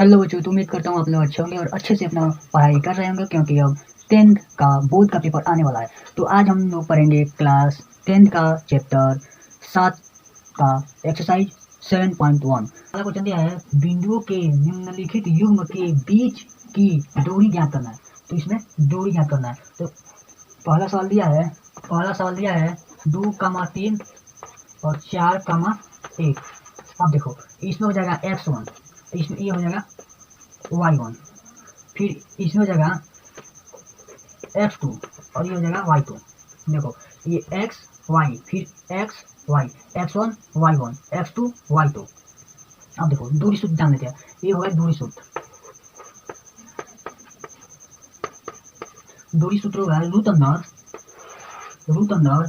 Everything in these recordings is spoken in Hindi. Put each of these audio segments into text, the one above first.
हेलो बच्चों, तो उम्मीद करता हूँ आप लोग अच्छे होंगे और अच्छे से अपना पढ़ाई कर रहे होंगे, क्योंकि अब 10th का बोर्ड का पेपर आने वाला है। तो आज हम लोग पढ़ेंगे क्लास 10th का चैप्टर 7 का एक्सरसाइज 7.1। पहला क्वेश्चन दिया है, बिंदुओं के निम्नलिखित युग्म के बीच की दूरी ज्ञात करना है। तो इसमें दूरी ज्ञात करना है। तो पहला सवाल दिया है 2, 3 और 4, 1। अब देखो, इसमें हो जाएगा x1, इसमें ये हो जाएगा y1, फिर इसमें हो जाएगा x2 और ये हो जाएगा y2। देखो, ये x y फिर x y, x1 y1 x2 y2। अब देखो दूरी सूत्र जान लेते हैं। ये होगा दूरी सूत्र होगा रूट अंदर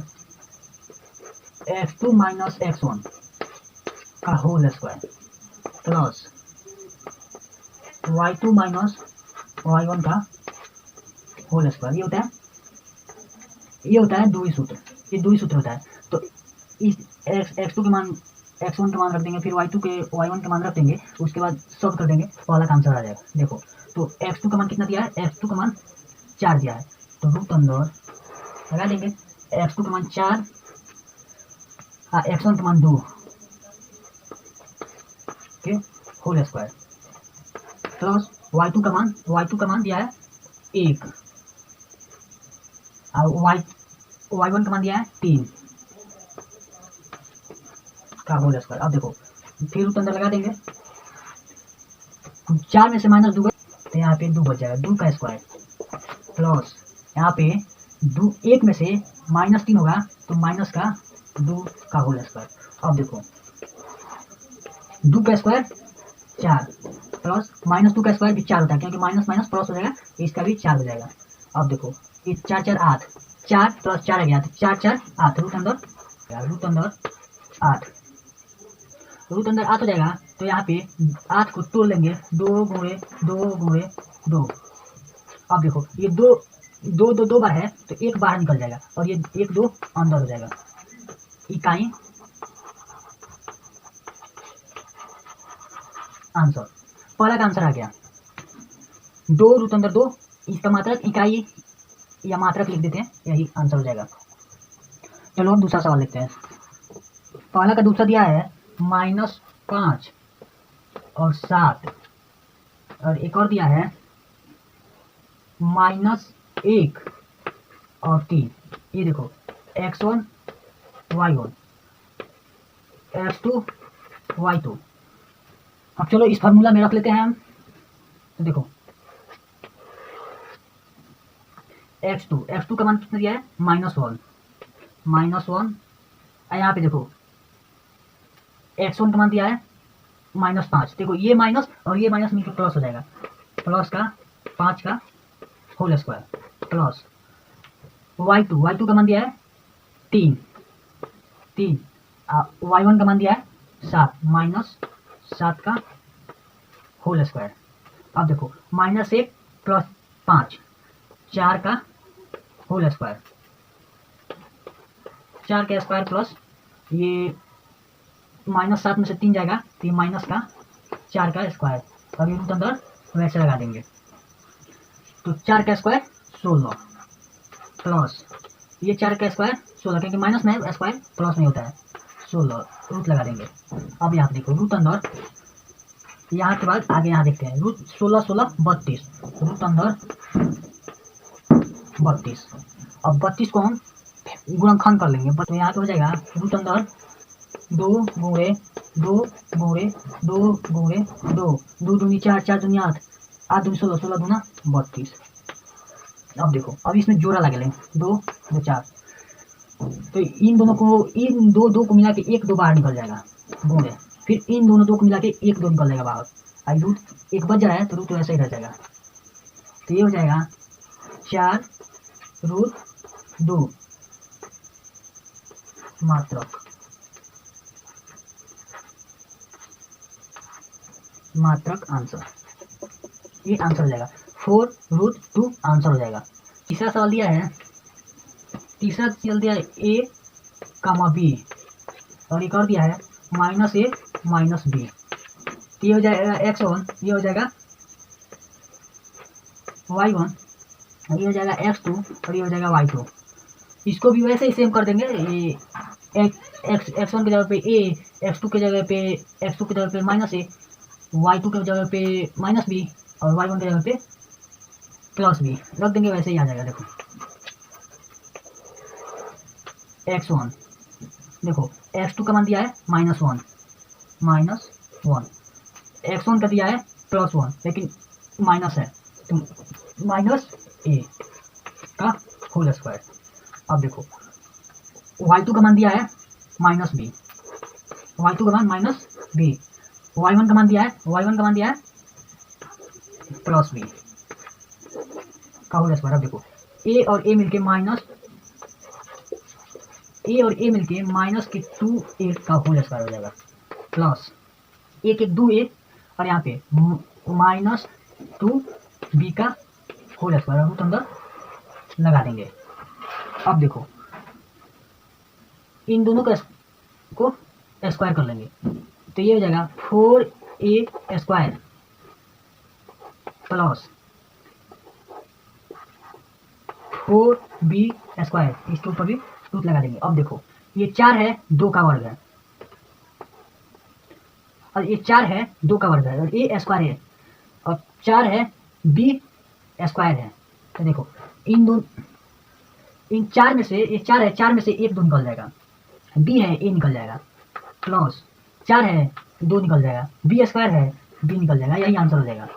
x2 माइनस x1 का whole square plus y2 minus y1 का होल स्क्वायर। ये होता है दूरी सूत्र। ये दूरी सूत्र होता है। तो इस x2 के मान x1 के मान रख देंगे, फिर y1 के मान रख देंगे, उसके बाद सॉल्व कर देंगे, पहला का आंसर आ जाएगा। देखो, तो x2 का मान कितना दिया है? x2 का मान 4 दिया है, तो रूट अंदर लगा देंगे x2 का मान 4, x1 का मान 2 के होल स्क्वायर प्लस y2 का मान दिया है 1 और y1 का मान दिया है 3 का होल स्क्वायर। अब देखो, फिर रूट अंदर लगा देंगे, 4 में से माइनस 2 तो यहाँ पे 2 बच जाएगा, 2 का स्क्वायर प्लस यहाँ पे 1 में से -3 होगा तो माइनस का 2 का होल स्क्वायर। अब देखो, 2 का स्क्वायर 4 प्लस -2 का स्क्वायर भी 4 होता है, क्योंकि माइनस माइनस प्लस हो जाएगा, इसका भी 4 हो जाएगा। अब देखो, ये 4 4 8, 4 प्लस 4 आ गया, 4 4 8, रूट अंदर 8 हो जाएगा। तो यहाँ पे 8 को तोड़ लेंगे, 2 गुणे 2 गुणे 2। अब देखो, ये दो बार है तो 1 बाहर निकल जाएगा और ये 1 2 अंदर हो जाएगा। इकाई आंसर, पहला का आंसर आ गया 2 रूट अंदर 2। इसका मात्रक इकाई या मात्रक लिख देते हैं, यही आंसर हो जाएगा। चलो हम दूसरा सवाल लिखते हैं। पहला का दूसरा दिया है -5 और 7 और एक और दिया है -1 और 3। ये देखो, x1 y1 x2 y2। अब चलो इस फार्मूला में रख लेते हैं हम। तो देखो, x2 का मान कितना दिया है? -1 यहाँ पे देखो x1 का मान दिया है -5। देखो, ये माइनस और ये माइनस मिलकर प्लस हो जाएगा, प्लस का 5 का होल स्क्वायर प्लस y2 का मान दिया है 3 y1 का मान दिया है 7 माइनस 7 का होल स्क्वायर। अब देखो, -1 प्लस 5 4 का होल स्क्वायर, 4 का स्क्वायर प्लस ये -7 में से 3 जाएगा तो ये माइनस का 4 का स्क्वायर। अब ये रूट अंदर वैसे लगा देंगे, तो 4 का स्क्वायर 16 प्लस ये 4 का स्क्वायर 16, क्योंकि माइनस में स्क्वायर प्लस में होता है, 16 रूट लगा देंगे। अब यहाँ देखो, रूट अंदर यहाँ के बाद आगे यहाँ देखते हैं, रूट 16 16 32, रूट अंदर 32। अब 32 को हम गुणनखंड कर लेंगे, तो यहाँ पे हो जाएगा रूट अंदर 2 गुणे 2 गुणे 2 गुणे 2, 2 दूनी 4, 4 दूनी 8, 8 दूनी 16, 16 दूना 32। अब देखो, अब इसमें जोड़ा लगा लेंगे, 2 2 4, तो इन दो को मिला के 1 2 बाहर निकल जाएगा गुणे, फिर इन दोनों 2 को मिला के 1 2 निकल जाएगा बाहर। आई रूट 1 बच जा रहा है तो रूट वैसे ही रह जाएगा, तो ये हो जाएगा 4 रूट 2 मात्रक आंसर। ये आंसर हो जाएगा 4 रूट 2 आंसर हो जाएगा। तीसरा सवाल दिया है a कामा b और एक और दिया है -a -b। ये हो जाएगा x1, ये हो जाएगा y1, ये हो जाएगा x2 और ये हो जाएगा y2। इसको भी वैसे ही सेम कर देंगे। ये x1 की जगह पे a, x2 की जगह पे माइनस a, y2 की जगह पे माइनस b और y1 की जगह पे प्लस b रख देंगे, वैसे ही आ जाएगा। देखो x1, देखो x2 का मान दिया है -1, x1 का दिया है +1 लेकिन माइनस है तो माइनस a का होल स्क्वायर। अब देखो y2 का मान दिया है -b, y2 का मान -b, y1 का मान दिया है +b का होल स्क्वायर। अब देखो a और a मिलके -2a का होल स्क्वायर हो जाएगा, प्लस 1 और यहाँ पे -2b का होल स्क्वायर रूट अंदर लगा देंगे। अब देखो इन दोनों को स्क्वायर कर लेंगे तो ये हो जाएगा 4a square plus 4b square, इसके ऊपर भी रूट लगा देंगे। अब देखो ये 4 है 2 का वर्ग है और ये 4 है 2 का वर्ग है और a स्क्वायर है और 4 है b स्क्वायर है। तो देखो इन 4 में से ये 4 है, 4 में से 1 2 निकल जाएगा, b है a निकल जाएगा, प्लस 4 है 2 निकल जाएगा, b स्क्वायर है b निकल जाएगा, यही आंसर हो जाएगा।